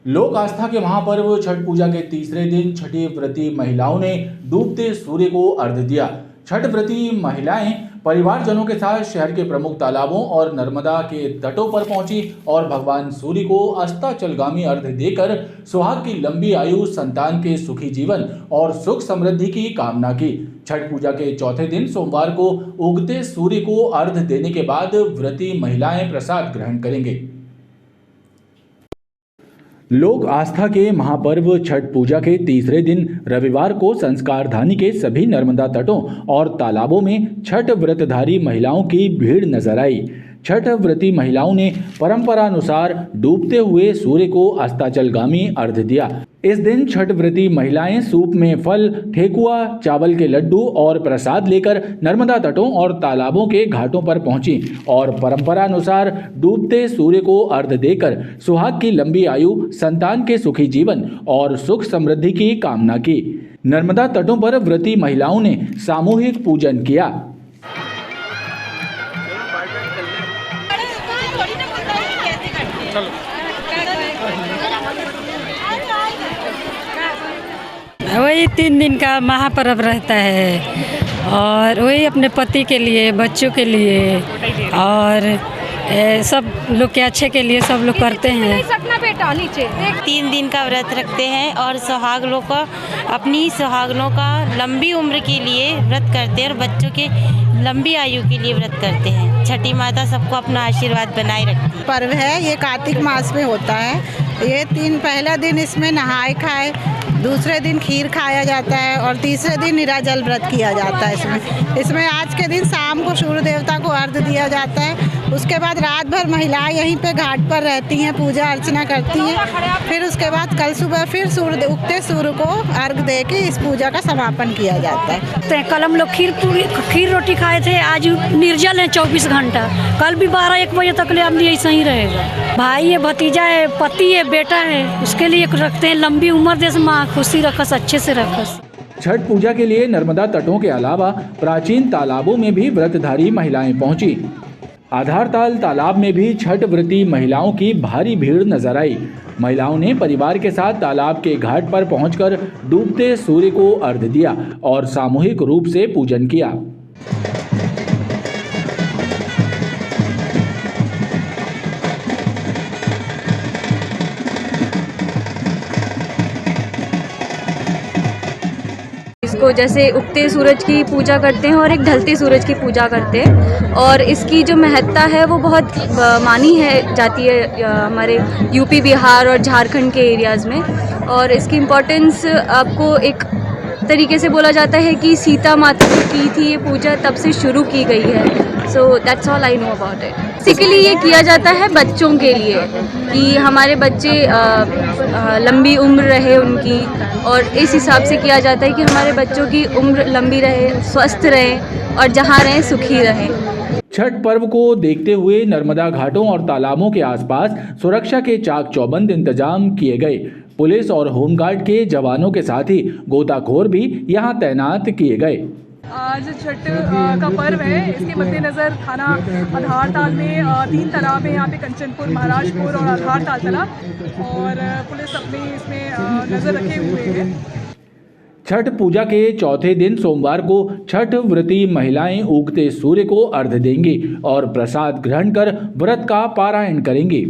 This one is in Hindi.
लोक आस्था के महापर्व छठ पूजा के तीसरे दिन छठी व्रती महिलाओं ने डूबते सूर्य को अर्घ्य दिया। छठ व्रती महिलाएं परिवारजनों के साथ शहर के प्रमुख तालाबों और नर्मदा के तटों पर पहुंची और भगवान सूर्य को अस्ताचलगामी अर्घ्य देकर सुहाग की लंबी आयु, संतान के सुखी जीवन और सुख समृद्धि की कामना की। छठ पूजा के चौथे दिन सोमवार को उगते सूर्य को अर्घ्य देने के बाद व्रती महिलाएं प्रसाद ग्रहण करेंगे। लोक आस्था के महापर्व छठ पूजा के तीसरे दिन रविवार को संस्कारधानी के सभी नर्मदा तटों और तालाबों में छठ व्रतधारी महिलाओं की भीड़ नजर आई। छठ व्रती महिलाओं ने परंपरानुसार डूबते हुए सूर्य को अस्ताचलगामी अर्घ्य दिया। इस दिन छठ व्रती महिलाएं सूप में फल, ठेकुआ, चावल के लड्डू और प्रसाद लेकर नर्मदा तटों और तालाबों के घाटों पर पहुंची और परंपरानुसार डूबते सूर्य को अर्घ्य देकर सुहाग की लंबी आयु, संतान के सुखी जीवन और सुख समृद्धि की कामना की। नर्मदा तटों पर व्रती महिलाओं ने सामूहिक पूजन किया। वही 3 दिन का महापर्व रहता है और वही अपने पति के लिए, बच्चों के लिए और सब लोग के अच्छे के लिए सब लोग करते हैं। 3 दिन का व्रत रखते हैं और सुहागनों का, अपनी सुहागनों का लंबी उम्र के लिए व्रत करते हैं और बच्चों के लंबी आयु के लिए व्रत करते हैं। छठी माता सबको अपना आशीर्वाद बनाए रखती है। पर्व है, ये कार्तिक मास में होता है। ये पहला दिन इसमें नहाए खाए, दूसरे दिन खीर खाया जाता है और तीसरे दिन निराजल व्रत किया जाता है। इसमें आज के दिन शाम को सूर्य देवता को अर्घ्य दिया जाता है। उसके बाद रात भर महिलाएं यहीं पे घाट पर रहती हैं, पूजा अर्चना करती हैं। फिर उसके बाद कल सुबह फिर उगते सूर्य को अर्घ्य दे के इस पूजा का समापन किया जाता है। कल हम लोग खीर रोटी खाए थे, आज निर्जल है 24 घंटा। कल भी 12-1 बजे तक ले हम ऐसा ही रहेगा। भाई है, भतीजा है, पति है, बेटा है, उसके लिए रखते हैं। लंबी उम्र देश माँ खुशी रखस, अच्छे से रखस। छठ पूजा के लिए नर्मदा तटों के अलावा प्राचीन तालाबों में भी व्रतधारी महिलाएं पहुंची। आधारताल तालाब में भी छठ व्रती महिलाओं की भारी भीड़ नजर आई। महिलाओं ने परिवार के साथ तालाब के घाट पर पहुंचकर डूबते सूर्य को अर्घ्य दिया और सामूहिक रूप से पूजन किया। इसको जैसे उगते सूरज की पूजा करते हैं और एक ढलते सूरज की पूजा करते हैं और इसकी जो महत्ता है वो बहुत मानी है जाती है हमारे यूपी, बिहार और झारखंड के एरियाज़ में। और इसकी इम्पोर्टेंस आपको एक तरीके से बोला जाता है कि सीता माता ने की थी ये पूजा, तब से शुरू की गई है। So that's all I know about it. Basically ये किया जाता है बच्चों के लिए कि हमारे बच्चे लंबी उम्र रहे उनकी, और इस हिसाब से किया जाता है कि हमारे बच्चों की उम्र लंबी रहे, स्वस्थ रहें और जहाँ रहें सुखी रहें। छठ पर्व को देखते हुए नर्मदा घाटों और तालाबों के आसपास सुरक्षा के चाक चौबंद इंतजाम किए गए। पुलिस और होमगार्ड के जवानों के साथ ही गोताखोर भी यहां तैनात किए गए। आज छठ का पर्व है, इसके मद्देनज़र थाना आधारताल में 3 तालाब हैं। यहाँ पे कंचनपुर, महाराजपुर और आधारताल तालाब, और पुलिस अपनी इसमें नज़र रखे हुए है। छठ पूजा के चौथे दिन सोमवार को छठ व्रती महिलाएं उगते सूर्य को अर्घ्य देंगी और प्रसाद ग्रहण कर व्रत का पारायण करेंगी।